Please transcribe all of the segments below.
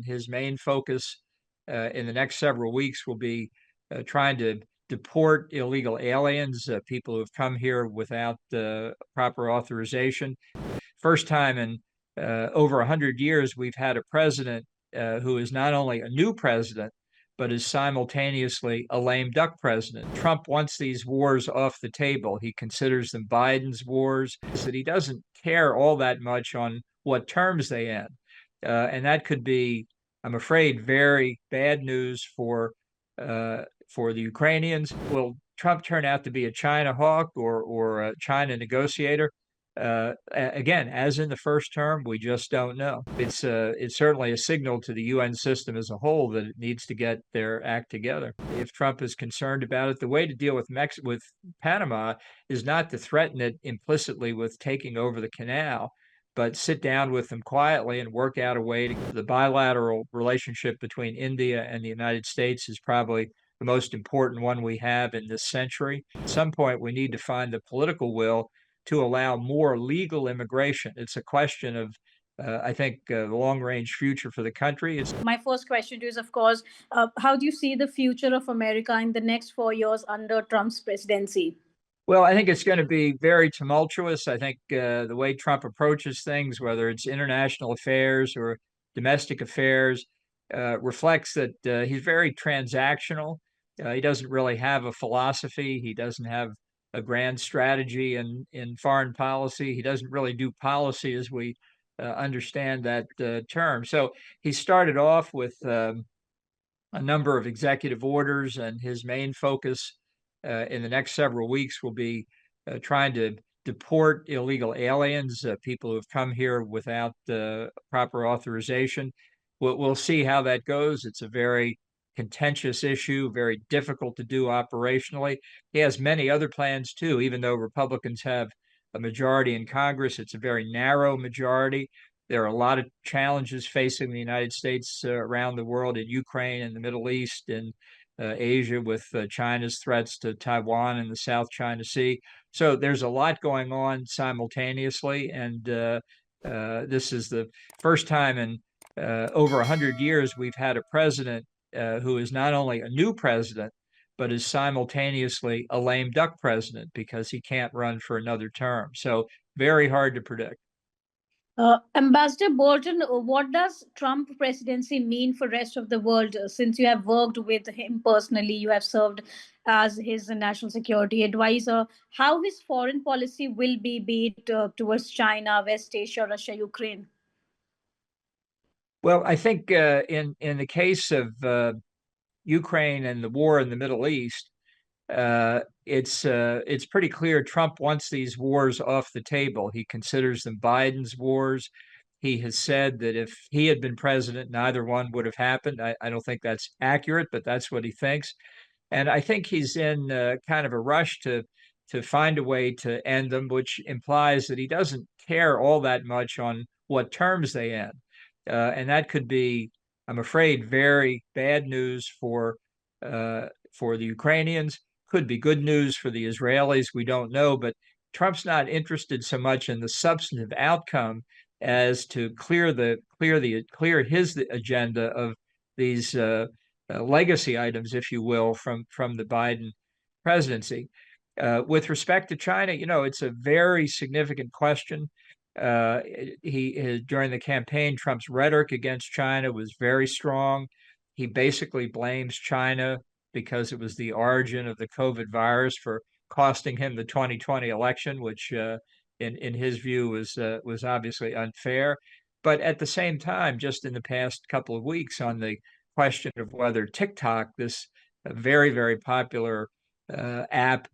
his main focus in the next several weeks will be trying to deport illegal aliens, people who have come here without proper authorization. First time in over 100 years, we've had a president who is not only a new president, but is simultaneously a lame duck president. Trump wants these wars off the table. He considers them Biden's wars, that he doesn't care all that much on what terms they end. And that could be, I'm afraid, very bad news for the Ukrainians. Will Trump turn out to be a China hawk or a China negotiator? Again, as in the first term, we just don't know. It's certainly a signal to the UN system as a whole that it needs to get their act together. If Trump is concerned about it, the way to deal with Panama is not to threaten it implicitly with taking over the canal, but sit down with them quietly and work out a way to the bilateral relationship between India and the United States is probably the most important one we have in this century. At some point, we need to find the political will to allow more legal immigration. It's a question of, I think, the long-range future for the country. My first question to you is, of course, how do you see the future of America in the next 4 years under Trump's presidency? Well, I think it's going to be very tumultuous. I think the way Trump approaches things, whether it's international affairs or domestic affairs, reflects that he's very transactional. He doesn't really have a philosophy. He doesn't have a grand strategy in foreign policy. He doesn't really do policy as we understand that term. So he started off with a number of executive orders, and his main focus in the next several weeks will be trying to deport illegal aliens, people who have come here without proper authorization. We'll see how that goes. It's a very contentious issue, very difficult to do operationally. He has many other plans too, even though Republicans have a majority in Congress. It's a very narrow majority. There are a lot of challenges facing the United States around the world, in Ukraine and the Middle East and Asia, with China's threats to Taiwan and the South China Sea. So there's a lot going on simultaneously, and this is the first time in over 100 years we've had a president who is not only a new president, but is simultaneously a lame duck president because he can't run for another term. So very hard to predict. Ambassador Bolton, what does Trump presidency mean for rest of the world? Since you have worked with him personally, you have served as his national security advisor, how his foreign policy will be it towards China, West Asia, Russia, Ukraine? Well, I think in the case of Ukraine and the war in the Middle East, it's pretty clear Trump wants these wars off the table. He considers them Biden's wars. He has said that if he had been president, neither one would have happened. I don't think that's accurate, but that's what he thinks. And I think he's in kind of a rush to find a way to end them, which implies that he doesn't care all that much on what terms they end. And that could be, I'm afraid, very bad news for the Ukrainians. Could be good news for the Israelis. We don't know, but Trump's not interested so much in the substantive outcome as to clear his agenda of these legacy items, if you will, from the Biden presidency. With respect to China, it's a very significant question. During the campaign, Trump's rhetoric against China was very strong. He basically blames China because it was the origin of the COVID virus for costing him the 2020 election, which in his view was obviously unfair. But at the same time, just in the past couple of weeks, on the question of whether TikTok, this very, very popular app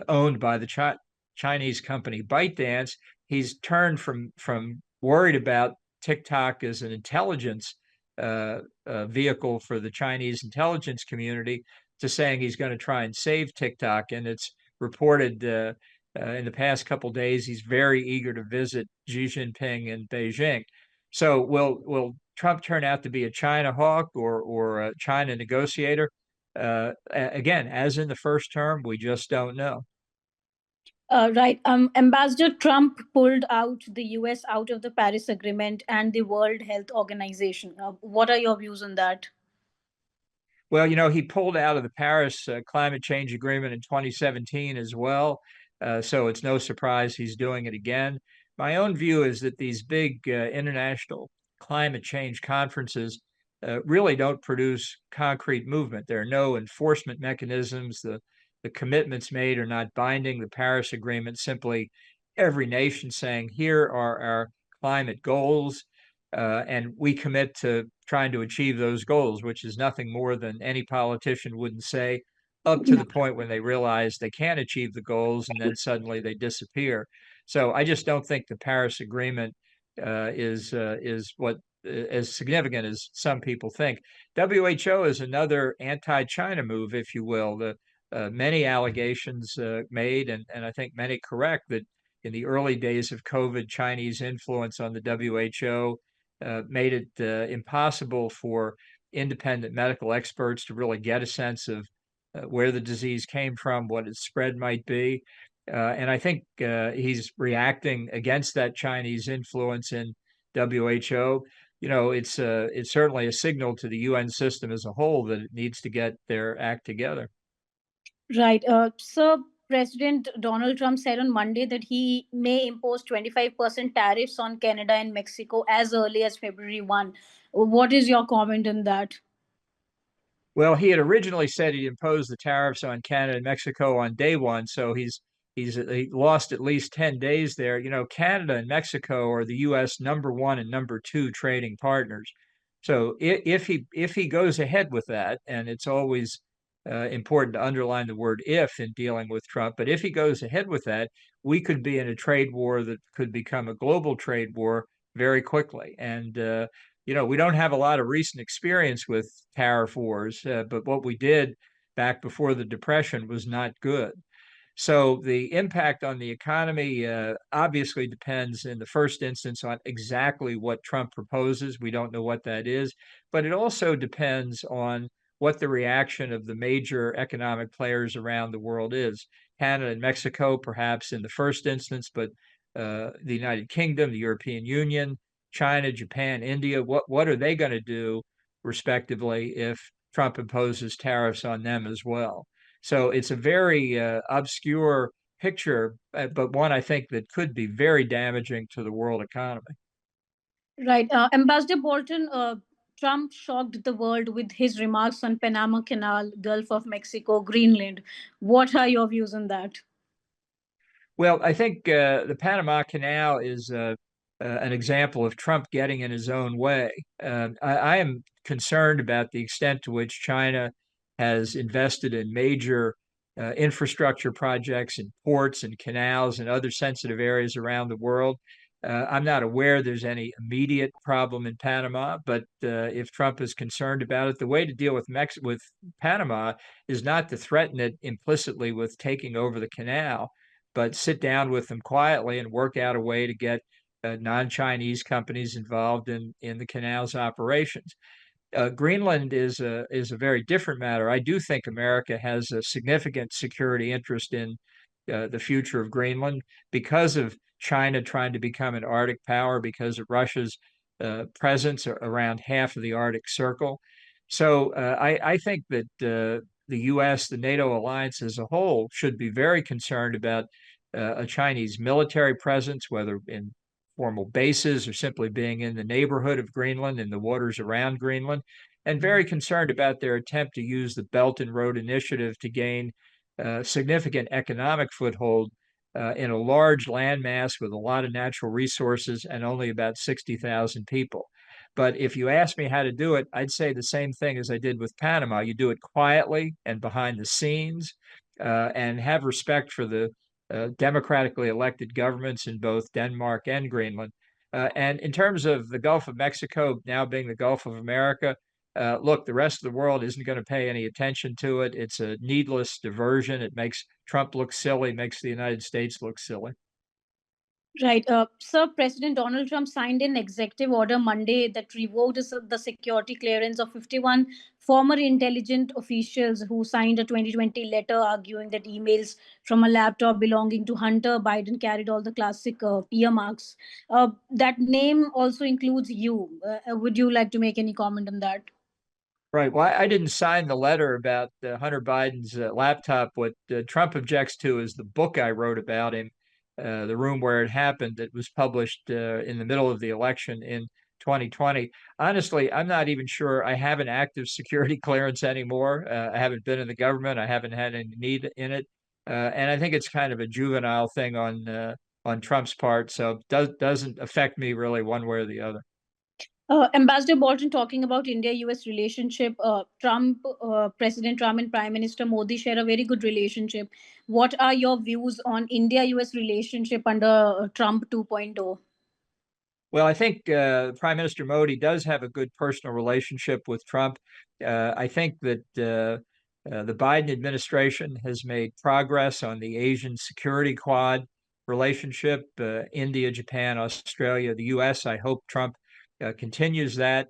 owned by the Chinese company ByteDance, he's turned from worried about TikTok as an intelligence vehicle for the Chinese intelligence community to saying he's going to try and save TikTok. And it's reported in the past couple of days he's very eager to visit Xi Jinping in Beijing. So will Trump turn out to be a China hawk or a China negotiator? Again, as in the first term, we just don't know. Right. Ambassador Trump pulled out the US out of the Paris Agreement and the World Health Organization. What are your views on that? Well, he pulled out of the Paris Climate Change Agreement in 2017 as well. So it's no surprise he's doing it again. My own view is that these big international climate change conferences really don't produce concrete movement. There are no enforcement mechanisms. The commitments made are not binding. The Paris Agreement simply every nation saying, here are our climate goals and we commit to trying to achieve those goals, which is nothing more than any politician wouldn't say, up to the point when they realize they can't achieve the goals and then suddenly they disappear. So I just don't think the Paris Agreement is what as significant as some people think. WHO is another anti-China move, if you will. The many allegations made, and I think many correct, that in the early days of COVID, Chinese influence on the WHO made it impossible for independent medical experts to really get a sense of where the disease came from, what its spread might be. And I think he's reacting against that Chinese influence in WHO. It's certainly a signal to the UN system as a whole that it needs to get their act together. Right. So, President Donald Trump said on Monday that he may impose 25% tariffs on Canada and Mexico as early as February 1. What is your comment on that? Well, he had originally said he'd impose the tariffs on Canada and Mexico on day one, so he lost at least 10 days there. Canada and Mexico are the U.S. #1 and #2 trading partners. So if he goes ahead with that, and it's always important to underline the word if in dealing with Trump, but if he goes ahead with that, we could be in a trade war that could become a global trade war very quickly. And we don't have a lot of recent experience with tariff wars, but what we did back before the Depression was not good. So the impact on the economy obviously depends in the first instance on exactly what Trump proposes. We don't know what that is, but it also depends on what the reaction of the major economic players around the world is. Canada and Mexico, perhaps in the first instance, but the United Kingdom, the European Union, China, Japan, India, what are they going to do, respectively, if Trump imposes tariffs on them as well? So it's a very obscure picture, but one I think that could be very damaging to the world economy. Right. Ambassador Bolton, Trump shocked the world with his remarks on Panama Canal, Gulf of Mexico, Greenland. What are your views on that? Well, I think the Panama Canal is an example of Trump getting in his own way. I am concerned about the extent to which China has invested in major infrastructure projects in ports and canals and other sensitive areas around the world. I'm not aware there's any immediate problem in Panama, but if Trump is concerned about it, the way to deal with with Panama is not to threaten it implicitly with taking over the canal, but sit down with them quietly and work out a way to get non-Chinese companies involved in the canal's operations. Greenland is a very different matter. I do think America has a significant security interest in the future of Greenland because of China trying to become an Arctic power, because of Russia's presence around half of the Arctic Circle. So I think that the U.S., the NATO alliance as a whole, should be very concerned about a Chinese military presence, whether in formal bases or simply being in the neighborhood of Greenland and the waters around Greenland, and very concerned about their attempt to use the Belt and Road Initiative to gain significant economic foothold in a large landmass with a lot of natural resources and only about 60,000 people. But if you ask me how to do it, I'd say the same thing as I did with Panama. You do it quietly and behind the scenes and have respect for the democratically elected governments in both Denmark and Greenland. And in terms of the Gulf of Mexico now being the Gulf of America, look, the rest of the world isn't going to pay any attention to it. It's a needless diversion. It makes Trump look silly, makes the United States look silly. Right. Sir, President Donald Trump signed an executive order Monday that revoked the security clearance of 51 former intelligence officials who signed a 2020 letter arguing that emails from a laptop belonging to Hunter Biden carried all the classic earmarks. That name also includes you. Would you like to make any comment on that? Right. Well, I didn't sign the letter about Hunter Biden's laptop. What Trump objects to is the book I wrote about him, The Room Where It Happened, that was published in the middle of the election in 2020. Honestly, I'm not even sure I have an active security clearance anymore. I haven't been in the government. I haven't had any need in it. And I think it's kind of a juvenile thing on Trump's part. So it doesn't affect me really one way or the other. Ambassador Bolton talking about India-US relationship. President Trump and Prime Minister Modi share a very good relationship. What are your views on India-US relationship under Trump 2.0? Well, I think Prime Minister Modi does have a good personal relationship with Trump. I think that the Biden administration has made progress on the Asian security quad relationship, India, Japan, Australia, the US. I hope Trump continues that.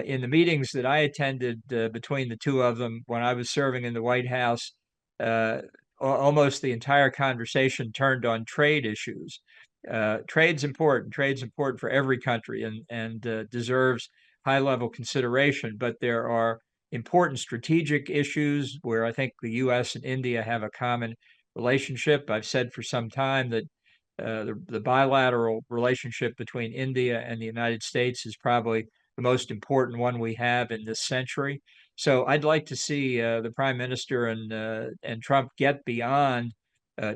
In the meetings that I attended between the two of them when I was serving in the White House, uh, almost the entire conversation turned on trade issues. Trade's important. Trade's important for every country and deserves high level consideration. But there are important strategic issues where I think the U.S. and India have a common relationship. I've said for some time that the bilateral relationship between India and the United States is probably the most important one we have in this century. So I'd like to see the Prime Minister and Trump get beyond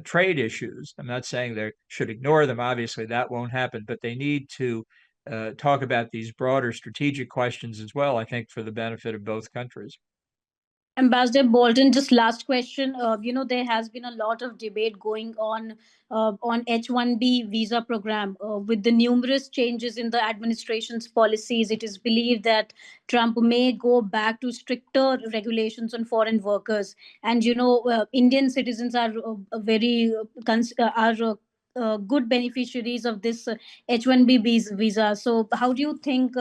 trade issues. I'm not saying they should ignore them. Obviously, that won't happen, but they need to talk about these broader strategic questions as well, I think, for the benefit of both countries. Ambassador Bolton, just last question. There has been a lot of debate going on H-1B visa program with the numerous changes in the administration's policies. It is believed that Trump may go back to stricter regulations on foreign workers, and Indian citizens are very are. Good beneficiaries of this H-1B visa. So, how do you think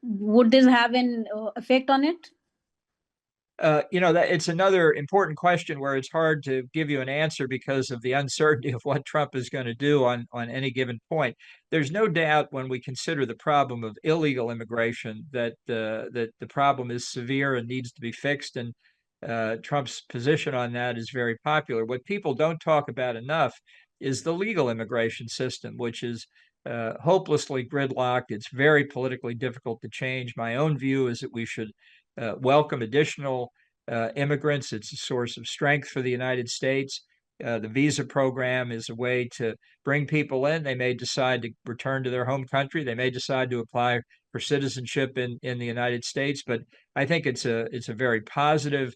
would this have an effect on it? That it's another important question where it's hard to give you an answer because of the uncertainty of what Trump is going to do on any given point. There's no doubt when we consider the problem of illegal immigration that the problem is severe and needs to be fixed, and Trump's position on that is very popular. What people don't talk about enough is the legal immigration system, which is hopelessly gridlocked. It's very politically difficult to change. My own view is that we should welcome additional immigrants. It's a source of strength for the United States. The visa program is a way to bring people in. They may decide to return to their home country. They may decide to apply for citizenship in the United States. But I think it's a very positive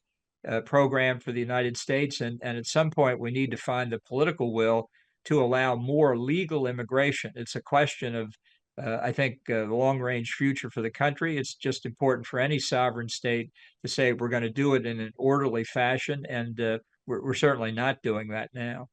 program for the United States. And at some point, we need to find the political will to allow more legal immigration. It's a question of I think the long range future for the country. It's just important for any sovereign state to say we're going to do it in an orderly fashion, and we're certainly not doing that now.